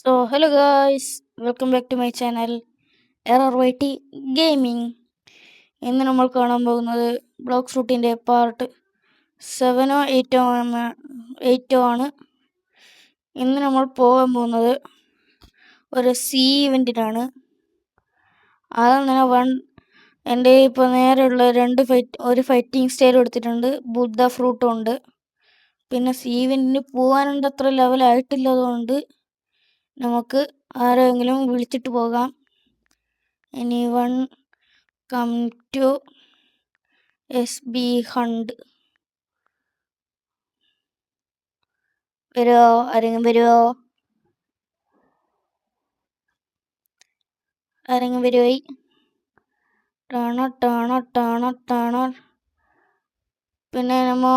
Hello guys, welcome back to my channel RRYT Gaming. ഇന്ന് നമ്മൾ കാണാൻ പോകുന്നത് ബ്ലോക്ക് ഫ്രൂട്ടിൻ്റെ പാർട്ട് 7 8 ആണ്. ഇന്ന് നമ്മൾ പോകാൻ പോകുന്നത് ഒരു സീ ഇവൻറ്റിനാണ്. ആദ്യം തന്നെ എൻ്റെ ഇപ്പോൾ നേരെയുള്ള ഒരു ഫൈറ്റിംഗ് സ്റ്റൈൽ എടുത്തിട്ടുണ്ട്. ബുദ്ധ ഫ്രൂട്ടും ഉണ്ട്. പിന്നെ സീ ഇവൻറ്റിന് പോകാനുണ്ട് അത്ര ലെവലായിട്ടില്ലതുകൊണ്ട് നമുക്ക് ആരെങ്കിലും വിളിച്ചിട്ട് പോകാം. Anyone come to SB hunt. വരുമോ? ആരെങ്കിലും വരുമോ? ആരെങ്കിലും വരുമായി? ടാണ. പിന്നെ നമ്മ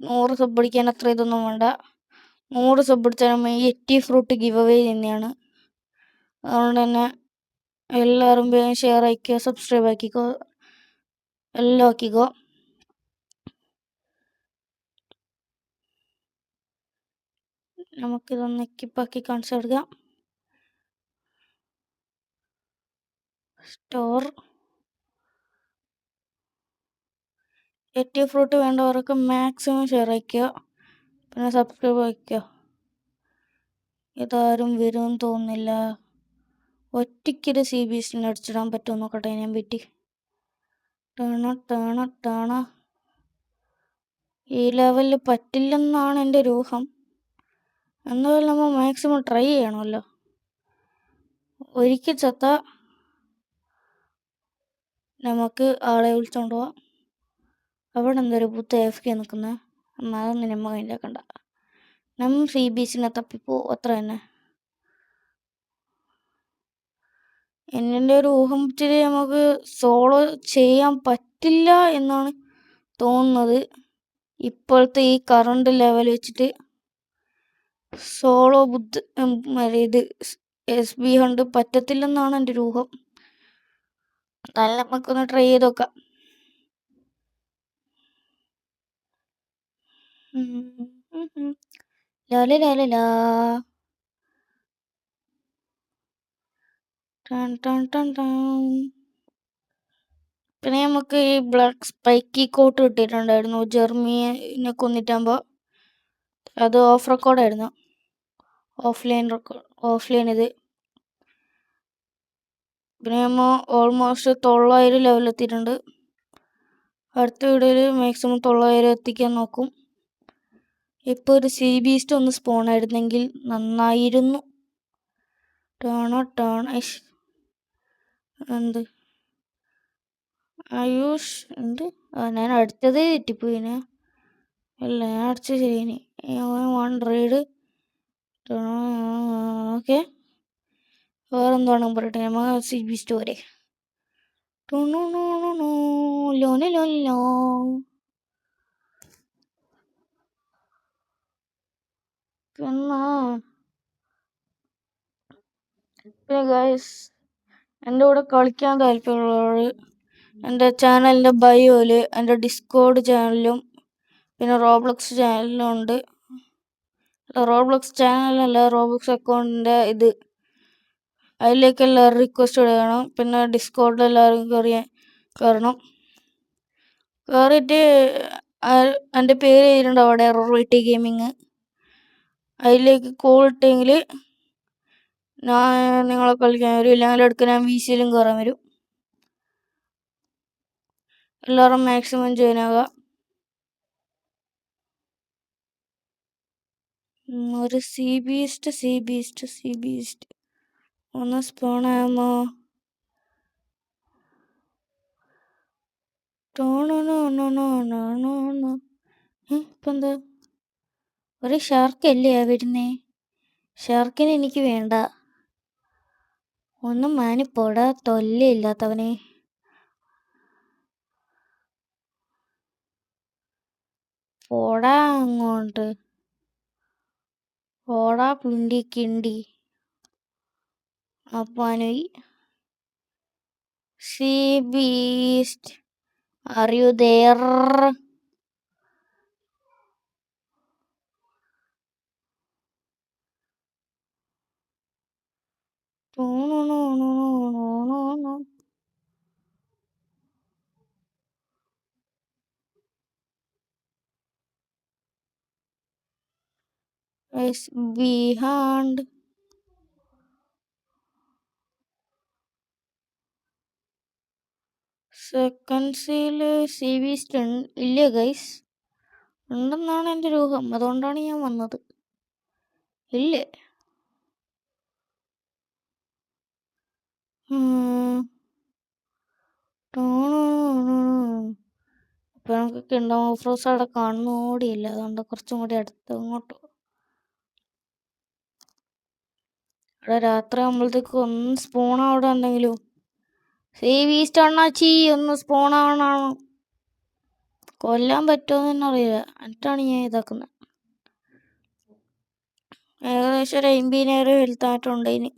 100 സബ് അടിക്കാൻ അത്ര ഇതൊന്നും വേണ്ട. 100 സബ് അടിച്ചാൽ നമ്മൾ 80 ഫ്രൂട്ട് ഗിവ് അവേ ചെയ്യുന്നതാണ്. അതുകൊണ്ട് തന്നെ എല്ലാവരും വേഗം ഷെയർ ആക്കിക്കോ, സബ്സ്ക്രൈബ് ആക്കിക്കോ, എല്ലാം ആക്കിക്കോ. നമുക്കിതൊന്ന് എക്കിപ്പാക്കി കാണിച്ചു കൊടുക്കാം. സ്റ്റോർ 80 ഫ്രൂട്ട് വേണ്ടവർക്ക് മാക്സിമം ഷെയർ ആക്കുക, പിന്നെ സബ്സ്ക്രൈബ് ആക്കുക. ഇതാരും വരുമെന്ന് തോന്നുന്നില്ല. ഒറ്റയ്ക്കൊരു CBSന് അടിച്ചിടാൻ പറ്റുമോ നോക്കട്ടെ ഞാൻ പറ്റി. ടേണ ഈ ലെവലിൽ പറ്റില്ലെന്നാണ് എൻ്റെ ഒരു ഊഹം. എന്നാലും നമ്മൾ മാക്സിമം ട്രൈ ചെയ്യണമല്ലോ. ഒരിക്കൽ ചത്ത നമുക്ക് ആളെ വിളിച്ചോണ്ട് പോവാം. അവിടെ എന്തൊരു പുത്ത AFK നിൽക്കുന്നത്. അതൊന്നും നമ്മൾ കയ്യിലാക്കണ്ട. നമ്മൾ CBSനെ തപ്പിപ്പോ അത്ര തന്നെ. എൻ്റെ ഒരു ഊഹം വെച്ചിട്ട് നമുക്ക് സോളോ ചെയ്യാൻ പറ്റില്ല എന്നാണ് തോന്നുന്നത്. ഇപ്പോഴത്തെ ഈ കറണ്ട് ലെവൽ വെച്ചിട്ട് സോളോ ഇത് SB ഹണ്ട് പറ്റത്തില്ലെന്നാണ് എൻ്റെ ഒരു ഊഹം. എന്നാലും നമുക്കൊന്ന് ട്രൈ ചെയ്ത് നോക്കാം. ലാ പിന്നെ നമുക്ക് ഈ ബ്ലാക്ക് സ്പൈക്കി കോട്ട് കിട്ടിയിട്ടുണ്ടായിരുന്നു ജെർമിയെ കൊന്നിട്ടാകുമ്പോൾ. അത് ഓഫ് റെക്കോർഡായിരുന്നു, ഓഫ്ലൈൻ ഇത്. പിന്നെ നമ്മൾ ഓൾമോസ്റ്റ് 900 ലെവലെത്തിയിട്ടുണ്ട്. അടുത്ത വീഡിയോയിൽ മാക്സിമം 900 എത്തിക്കാൻ നോക്കും. ഇപ്പോൾ ഒരു CBസ്റ്റ് ഒന്ന് സ്പോൺ ആയിരുന്നെങ്കിൽ നന്നായിരുന്നു. എന്ത് ആയുഷ് എന്ത് ഞാൻ അടിച്ചതേ തെറ്റിപ്പോയിന്. അല്ല, ഞാൻ അടിച്ചത് ശരിയാണ്. 1 റൈഡ്. ഓക്കെ, വേറെന്താണെന്ന് പറയട്ടെ. നമ്മൾ CBസ്റ്റ് വരെ പിന്നെ ഗൈസ്, എൻ്റെ കൂടെ കളിക്കാൻ താല്പര്യമുള്ളവർ എൻ്റെ ചാനലിൻ്റെ ബയോയിൽ എൻ്റെ ഡിസ്കോഡ് ചാനലും പിന്നെ റോബ്ലക്സ് ചാനലും ഉണ്ട്. റോബ്ലക്സ് ചാനലല്ല, റോബ്ലക്സ് അക്കൗണ്ടിൻ്റെ ഇത്, അതിലേക്ക് എല്ലാവരും റിക്വസ്റ്റ് ഇടണം. പിന്നെ ഡിസ്കോഡിൽ എല്ലാവരും കയറണം. കയറിയിട്ട് എൻ്റെ പേര് എഴുതിയിട്ടുണ്ട് അവിടെ, RRYT ഗെയിമിങ്. അതിലേക്ക് കോൾ ഇട്ടെങ്കിൽ ഞാൻ നിങ്ങളെ കളിക്കാൻ വരും. ഇല്ലെങ്കിൽ എടുക്കാൻ ഞാൻ VCയിലും കയറാൻ വരും. എല്ലാവരും മാക്സിമം ജോയിൻ ആകുക. ഒരു CBസ്റ്റ് ഒന്ന് സ്പോൺ ആകുമോ? ഇപ്പം എന്താ ഒരു ഷാർക്കല്ലേ വരുന്നേ? ഷാർക്കിനെ എനിക്ക് വേണ്ട. ഒന്നും മാനിപ്പോടാ, തൊല്ലയില്ലാത്തവനെ. പോടാ അങ്ങോട്ട്, പോടാ കിണ്ടി. അപ്പാനോയി CBസ്റ്റ്, are you there? is behind. സെക്കൻഡ്സില് സി വി ഇല്ല ഗൈസ്, ഉണ്ടെന്നാണ് എൻ്റെ ഒരു ഊഹം. അതുകൊണ്ടാണ് ഞാൻ വന്നത്. ഇല്ലേ? ഇപ്പൊ നമുക്ക് കിങ്ഡം ഓഫ് റോസ് അവിടെ കാണുന്നോടിയില്ല, അതുകൊണ്ട് കുറച്ചും കൂടി അടുത്ത് ഇങ്ങോട്ട്. അവിടെ രാത്രി ആകുമ്പോഴത്തേക്ക് ഒന്ന് സ്പോൺ അവിടെ എന്തെങ്കിലും സി വീസ്റ്റ് അണ്ണാച്ചി ഒന്ന് സ്പോൺ ആവണാണ്. കൊല്ലാൻ പറ്റുമോ എന്ന് അറിയില്ല, എന്നിട്ടാണ് ഞാൻ ഇതാക്കുന്നത്. ഏകദേശം ഒരു 50,000 ഹെൽത്തായിട്ടുണ്ട് ഇനി.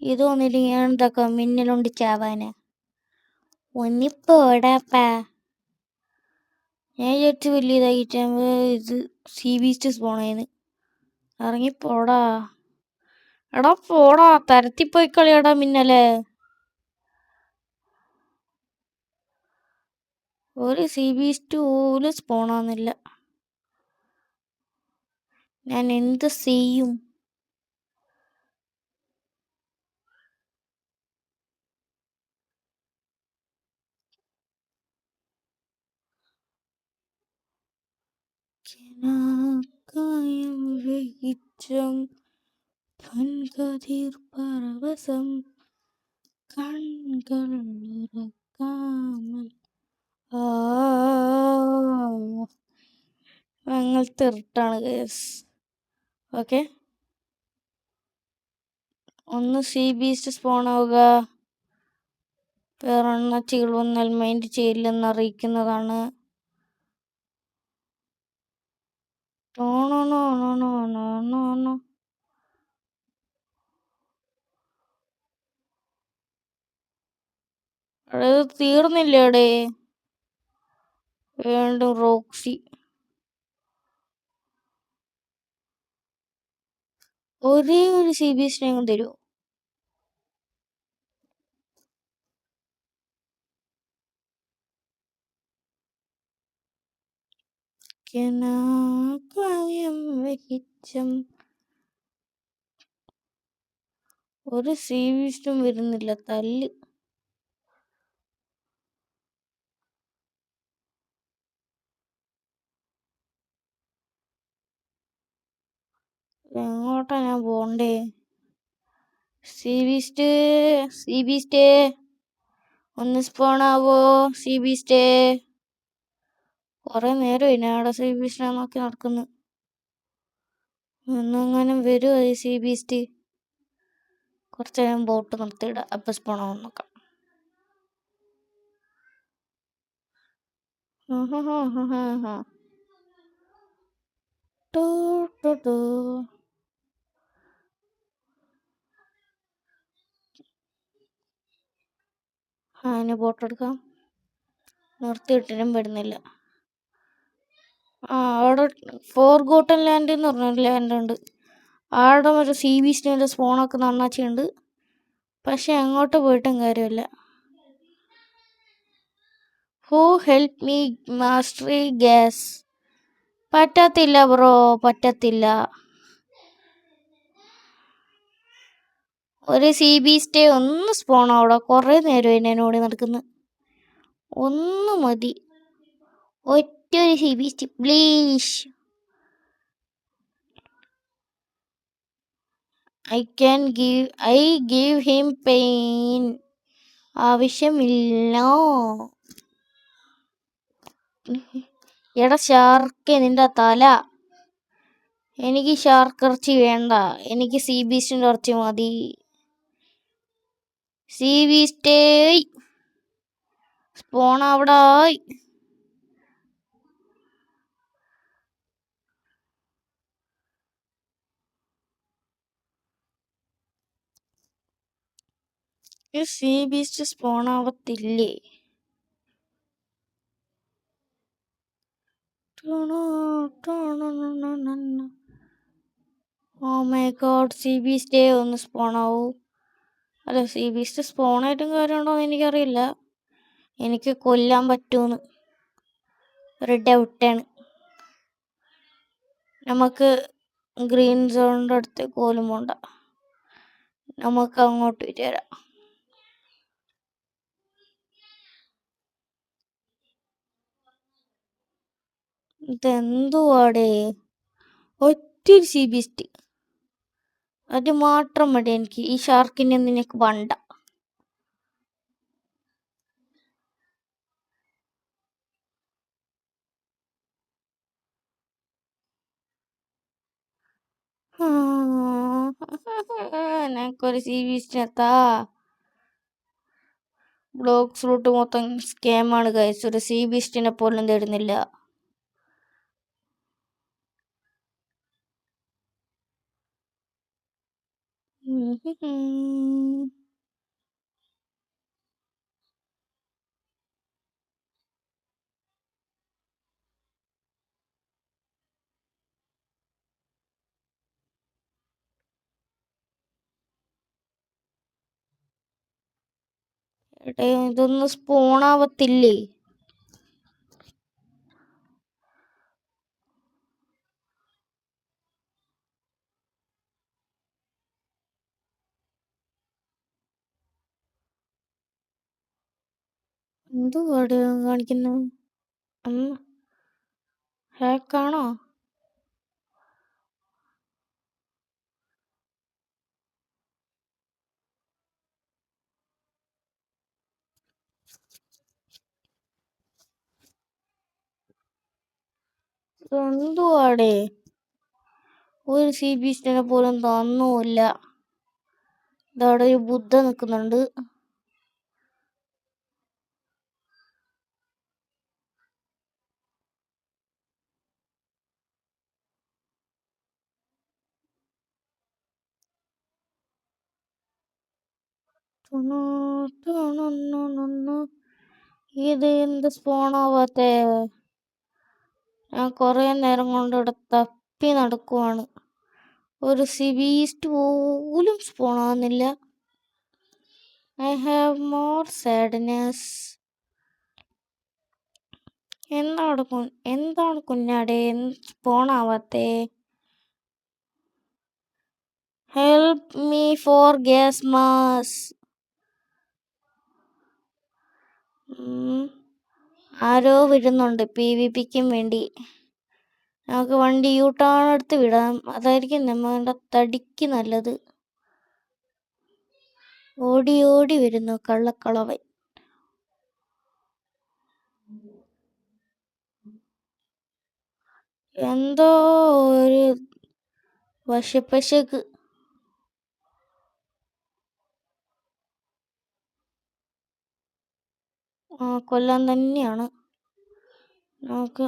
ഇത് വന്നില്ലെങ്കിൽ ഞാൻ എന്താക്കാം, മിന്നലുണ്ട് ചാവാന്. ഒന്നിപ്പോടാപ്പാ, ഞാൻ വിചാരിച്ച് വലിയ ഇതാക്കിട്ടാകുമ്പോ ഇത് സീ ബീസ്റ്റ് സ്പോണേന്ന്. ഇറങ്ങിപ്പോടാ, എടാ പോടാ, തരത്തിപ്പോയി കളിയാടാ മിന്നലെ. ഒരു സീ ബീസ്റ്റ് പോലും സ്പോണാവുന്നില്ല. ഞാൻ എന്ത് ചെയ്യും? കായം വെളിച്ചം കൺകതിർ പരവശം കൺകൾ ഉറക്കാമൽ. അങ്ങനത്തെ ഇറിട്ടാണ് കേസ്. ഓക്കെ, ഒന്ന് സീ ബീസ്റ്റ് സ്പോൺ ആവുക, വേറെണ്ണച്ചികൾ വന്നാൽ മൈൻഡ് ചെയ്യില്ലെന്ന് അറിയിക്കുന്നതാണ്. അത് തീർന്നില്ലേടേ? വീണ്ടും റോക്സി. ഒരേ ഒരു സി ബി എസിനെയും തരുമോ? ഒരു സി ബീസ്റ്റും വരുന്നില്ല, തല്ല്. എങ്ങോട്ടാ ഞാൻ പോണ്ടേ? സി ബീസ്റ്റ് ഒന്ന് സ്പോൺ ആവോ? സി ബീസ്റ്റ് കൊറേ നേരം ഞാൻ അവിടെ സി ബീസ്റ്റിനെ നോക്കി നടക്കുന്നു. ഒന്നെങ്ങാനും വരുമോ ഈ സി ബീസ്റ്റ്? കുറച്ച് നേരം ബോട്ട് നിർത്തിയിടാം, അപ്പം സ്പോൺ ആവാൻ നോക്കാം. അതിന് ബോട്ട് എടുക്കാം. നിർത്തിയിട്ടിനും വരുന്നില്ല. അവിടെ ഫോർഗോട്ടൻ ലാൻഡ് എന്ന് പറഞ്ഞൊരു ലാൻഡ് ഉണ്ട്. അവിടെ ഒരു സി ബീസ്റ്റിൻ്റെ സ്പോണൊക്കെ നന്നാച്ചിയുണ്ട്. പക്ഷെ അങ്ങോട്ട് പോയിട്ടും കാര്യമില്ല. Who help me mastery gas? പറ്റത്തില്ല ബ്രോ, പറ്റത്തില്ല. ഒരു സി ബീസ്റ്റേ ഒന്ന് സ്പോൺ അവിടെ. കുറേ നേരം എന്നോട് നടക്കുന്നു. ഒന്ന് മതി, ഒറ്റൊരു C beast please. I give him pain. ആവശ്യമില്ല. എടാ ഷാർക്ക്, നിന്റെ തല. എനിക്ക് ഷാർക്ക് ഇറച്ചി വേണ്ട, എനിക്ക് സീ ബീസ്റ്റിന്റെ ഇറച്ചി മതി. സീ ബീസ്റ്റേ സ്പോൺ അവിടെ. സീ ബീസ്റ്റ് സ്പോൺ ആവത്തില്ലേ? Oh my god, sea beast ഡേ ഒന്ന് സ്പോണാവൂ. അല്ല, സി ബീസ്റ്റ് സ്പോണായിട്ടും കാര്യമുണ്ടോ എന്ന് എനിക്കറിയില്ല. എനിക്ക് കൊല്ലാൻ പറ്റുമെന്ന് ഒരു ഡൗട്ടാണ്. നമുക്ക് ഗ്രീൻ സോണിൻ്റെ അടുത്തേക്ക് പോലും പോണ്ട, നമുക്ക് അങ്ങോട്ട് വരാം. ഇതെന്തുവാടേ, ഒറ്റൊരു സി ബീസ്റ്റ്, അത് മാത്രം മതി എനിക്ക്. ഈ ഷാർക്കിനെ നിനക്ക് വേണ്ട. എനിക്കൊരു സി ബീസ്റ്റിനെത്താ. ബ്ലോക്സ് റൂട്ട് മൊത്തം സ്കാമാണ് ഗൈസ്, ഒരു സി ബീസ്റ്റിനെ പോലും തരുന്നില്ല. എടേ, ഇതൊന്നും സ്പോണാവത്തില്ലേ? എന്തുവാട് കാണിക്കുന്നത്? ഹാക്കാണോ? എന്തുവാടേ, ഒരു സി ബീസ്റ്റിനെ പോലും തന്നുമില്ല. ഇതവിടെ ഒരു ബുദ്ധ നിൽക്കുന്നുണ്ട്. ഇത് എന്ത് സ്പോണാവാത്തേ? ഞാൻ കുറേ നേരം കൊണ്ട് ഇവിടെ തപ്പി നടക്കുവാണ്, ഒരു സി ബീസ്റ്റ് പോലും സ്പോണാവുന്നില്ല. I have more sadness. എന്താണ് കുഞ്ഞാടെ സ്പോണാവാത്തേ? Help me for gas mass. ആരോ വരുന്നുണ്ട് PvPക്കും വേണ്ടി. നമുക്ക് വണ്ടി യൂട്ടേൺ എടുത്ത് വിടാം, അതായിരിക്കും നമ്മളുടെ തടിക്ക് നല്ലത്. ഓടി ഓടി വരുന്നു കള്ളക്കളവൻ. എന്തോ ഒരു വശപ്പശക്ക്. കൊല്ലാൻ തന്നെയാണ്. നമുക്ക്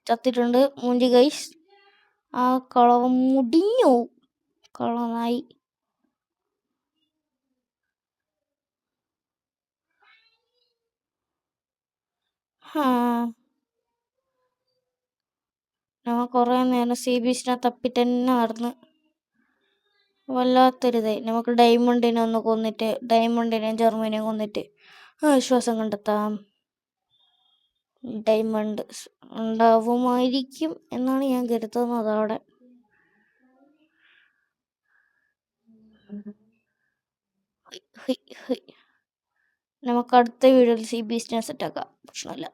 ചത്തിട്ടുണ്ട് മൂഞ്ചി ഗൈസ്. ആ കളവൻ മുടിഞ്ഞു, കളനായി. ഞാൻ കുറേ നേരം സി ബീച്ചിനെ തപ്പി തന്നെ നടന്ന് വല്ലാത്തൊരിതായി. നമുക്ക് ഡയമണ്ടിനെ ഒന്ന് കൊന്നിട്ട്, ഡയമണ്ടിനെയും ജർമ്മനിയും കൊന്നിട്ട് ആശ്വാസം കണ്ടെത്താം. ഡയമണ്ട് ഉണ്ടാവുമായിരിക്കും എന്നാണ് ഞാൻ കരുതുന്നത് അവിടെ. നമുക്ക് അടുത്ത വീഡിയോയിൽ സി ബീച്ചിനെ സെറ്റാക്കാം, പ്രശ്നമില്ല.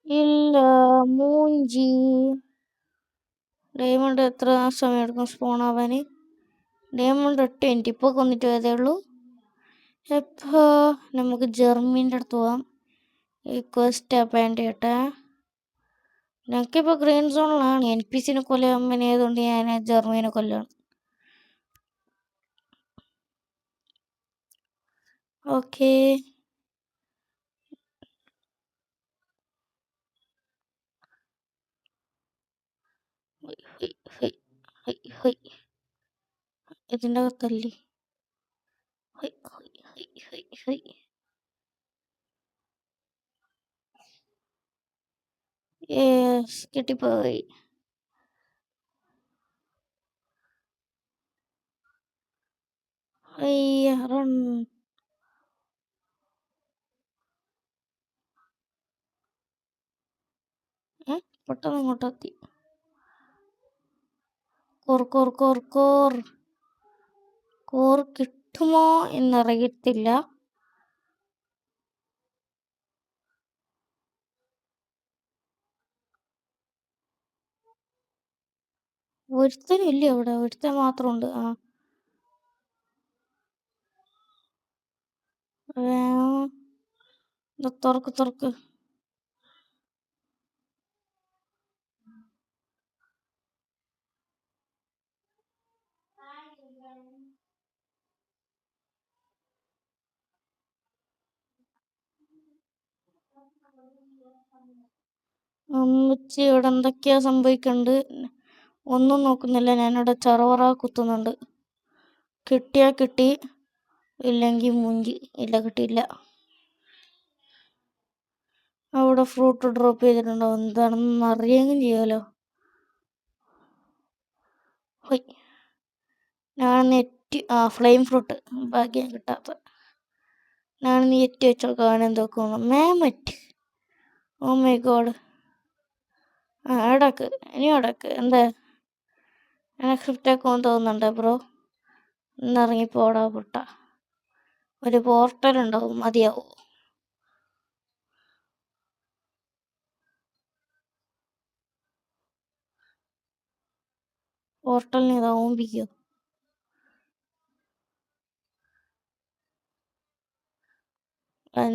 ഇല്ല, മൂഞ്ചി. ഡയമണ്ട് എത്ര സമയം എടുക്കും സ്പോൺ ആവാന്? ഡയമണ്ട് 8 മിനിറ്റ്, ഇപ്പോൾ കൊന്നിട്ട് പോയതേ ഉള്ളൂ. എപ്പോ നമുക്ക് ജർമ്മീൻ്റെ അടുത്ത് പോവാം. ഈ ക്വസ്റ്റ് അപ്പാൻഡ് ചെയ്യട്ടെ. ഞങ്ങൾക്കിപ്പോൾ ഗ്രീൻ സോണിലാണ്. NPCനെ കൊല്ലാൻ ആയതുകൊണ്ട് ഞാൻ ജർമ്മീനെ കൊല്ലാണ്. ഓക്കേ. ഇതിൻ്റെ അകത്തല്ലേ? കിട്ടിപ്പോയി. റൺ. പെട്ടെന്ന് ഇങ്ങോട്ടെത്തി. കോർ കിട്ടുമോ എന്നറിയത്തില്ല. ഒരുത്തനില്ല അവിടെ, ഒരുത്തൻ മാത്രമുണ്ട്. തുറക്ക്. അമ്മച്ചി ഇവിടെ എന്തൊക്കെയാ സംഭവിക്കണ്ട്? ഒന്നും നോക്കുന്നില്ല, ഞാനിവിടെ ചറവറ കുത്തുന്നുണ്ട്. കിട്ടിയാ കിട്ടി, ഇല്ലെങ്കിൽ മുഞ്ചി. ഇല്ല, കിട്ടിയില്ല. അവിടെ ഫ്രൂട്ട് ഡ്രോപ്പ് ചെയ്തിട്ടുണ്ടോ? എന്താണെന്ന് അറിയുകയും ചെയ്യാലോ. ഞാൻ ഫ്ലെയിം ഫ്രൂട്ട് ഭാഗ്യം കിട്ടാത്ത. ഞാൻ എത്തി വെച്ചോ കാണാൻ മാമറ്റ്. ഓ മൈ ഗോഡ്. എടക്ക് എന്താ എനിക്ക് സ്ക്രിപ്റ്റാക്കുമെന്ന് തോന്നുന്നുണ്ട് ബ്രോ. ഇന്നിറങ്ങിപ്പോടാ പൊട്ട. ഒരു പോർട്ടൽ ഉണ്ടാവും, മതിയാവും. പോർട്ടലിന് ഇതാ ഓമ്പിക്കോ.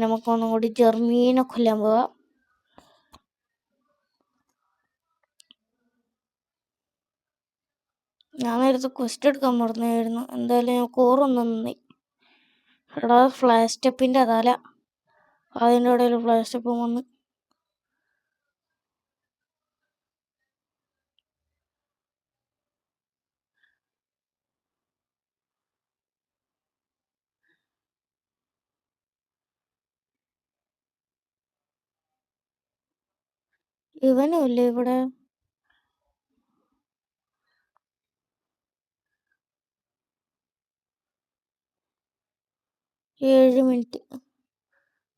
നമുക്കൊന്നും കൂടി ജെർമീനെ കൊല്ലാൻ പോവാം. ഞാൻ നേരത്തെ ക്വസ്റ്റ് എടുക്കാൻ മറന്നായിരുന്നു. എന്തായാലും ഞാൻ കോറൊന്നും നന്ദി. എടാ, ഫ്ലാഷ് സ്റ്റെപ്പിൻ്റെ തല. അതിൻ്റെ ഇടയിൽ ഫ്ലാഷ് സ്റ്റെപ്പ് വന്ന്. ഇവനും ഇല്ലേ ഇവിടെ? 7 മിനിറ്റ്.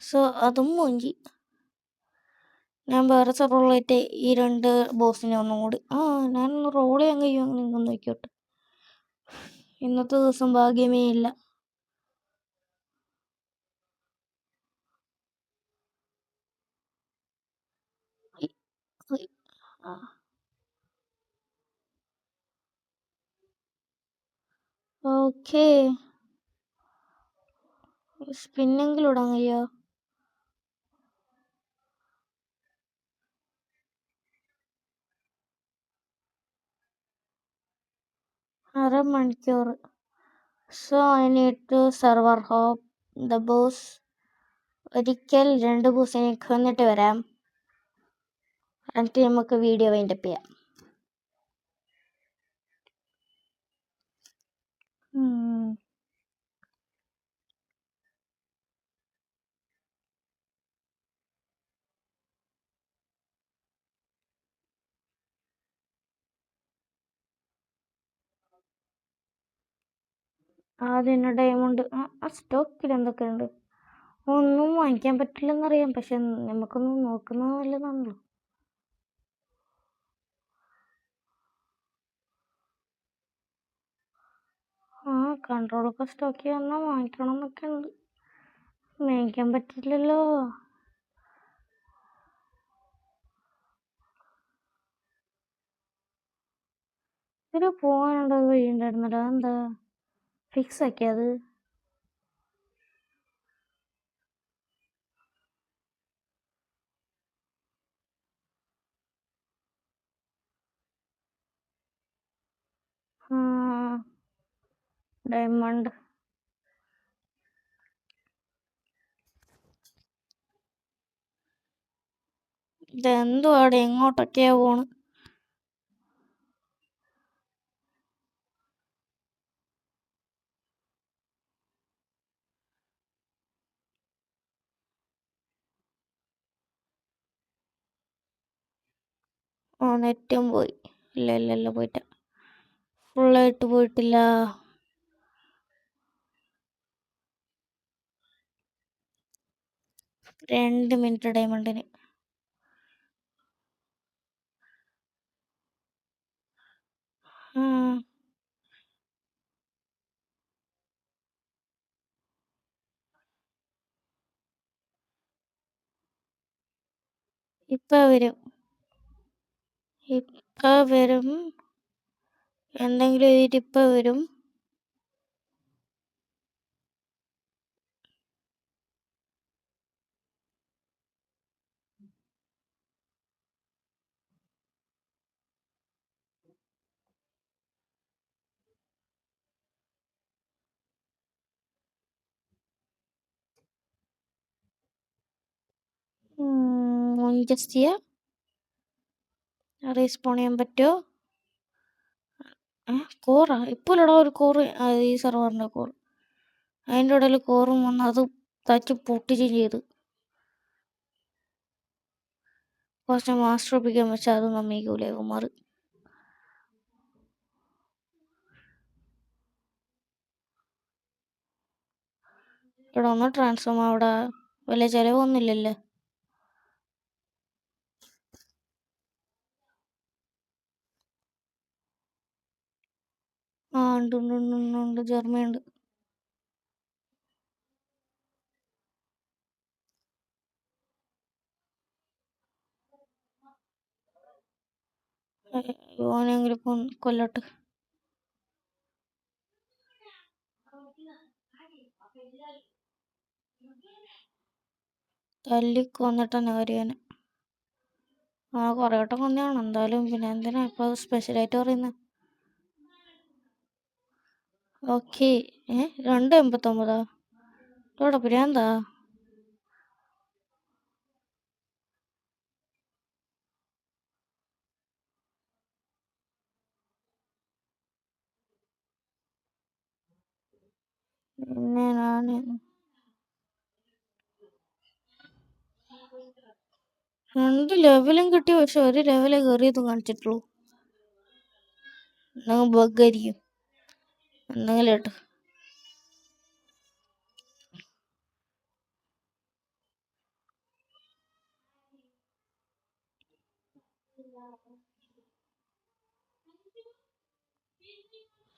സോ അതും മൂഞ്ചി. ഞാൻ വേറെ സെർവറിലായിട്ട് ഈ 2 ബോസിനെ ഒന്നും കൂടി ഞാനൊന്ന് റോൾ ചെയ്യാൻ കഴിയുമോ നിങ്ങൾ നോക്കിയോട്ടെ. ഇന്നത്തെ ദിവസം ഭാഗ്യമേ ഇല്ല. ഓക്കേ, സ്പിന്നെങ്കിലും ഇടാൻ കഴിയോ? അരമണിക്കൂർ. So I need to server hop the boss. ഒരിക്കൽ 2 ബോസിനെ കൊന്നിട്ട് വരാം, എന്നിട്ട് നമുക്ക് വീഡിയോ വൈൻഡപ്പ് ചെയ്യാം. ആദ്യം ഡയമണ്ട്. സ്റ്റോക്കിൽ എന്തൊക്കെയുണ്ട്? ഒന്നും വാങ്ങിക്കാൻ പറ്റില്ലെന്നറിയാം, പക്ഷെ നമുക്കൊന്നും നോക്കുന്നത് നല്ലതാണല്ലോ. കൺട്രോളൊക്കെ സ്റ്റോക്ക് ചെയ്യാൻ വാങ്ങിക്കണം എന്നൊക്കെ ഉണ്ട്. വാങ്ങിക്കാൻ പറ്റില്ലല്ലോ. ഇതിൽ പോകാനുള്ള വഴി ഉണ്ടായിരുന്നല്ലോ, എന്താ ഫിക്സ് ആക്കിയത്? ഡയമണ്ട് ഇതെന്തുവാടെ എങ്ങോട്ടൊക്കെയാ പോണ്? നെറ്റും പോയി. ഇല്ല പോയിട്ട. ഫുള്ളായിട്ട് പോയിട്ടില്ല. 2 മിനിറ്റ് ഡയമണ്ടിന്. ഇപ്പ വരും. എന്തെങ്കിലും എഴുതിയിട്ട് ഇപ്പ വരും. ജസ്റ്റ് ചെയ്യാം. റീസ്പോൺ ചെയ്യാൻ പറ്റുമോ? കോറാ ഇപ്പോഴാ ഒരു കോറ് ഈ സെർവറിൻ്റെ കോറ്. അതിൻ്റെ ഇടയിൽ കോറും വന്ന് അത് തച്ച് പൊട്ടിച്ചും ചെയ്ത്. കുറച്ച് മാസ്റ്റർ ഒപ്പിക്കാൻ വെച്ചാൽ അത് നമ്മിക്കൂലേ കുമാർ. ഇവിടെ ഒന്ന് ട്രാൻസ്ഫോം അവിടെ വലിയ ചിലവൊന്നുമില്ലല്ലേ. ഉണ്ട് ജർമ്മയുണ്ട്. ഓനെങ്കിലും കൊല്ലട്ട്. തല്ലിക്കൊന്നിട്ടെന്നെ കാര്യവനെ. കുറേ വട്ടം കൊന്നതാണ് എന്തായാലും. പിന്നെ എന്തിനാ ഇപ്പോൾ സ്പെഷ്യലായിട്ട് പറയുന്നത്? ഓക്കെ. 2.89 ഇവിടെ പിരാന്താ. പിന്നെ ഞാൻ 2 ലെവലും കിട്ടി. പക്ഷെ 1 ലെവലേ കയറിയത് കാണിച്ചിട്ടുള്ളൂ. എന്തെങ്കിലും ബഗ്ഗായിരിക്കും എന്തെങ്കിലും കേട്ടോ.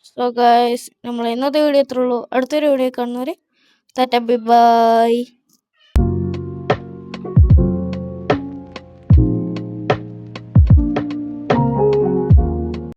സോ ഗൈസ്, നമ്മൾ ഇന്നത്തെ വീഡിയോ എത്ര ഉള്ളൂ. അടുത്തൊരു വീഡിയോ കാണുന്നവരെ ടാറ്റ ബൈ ബൈ.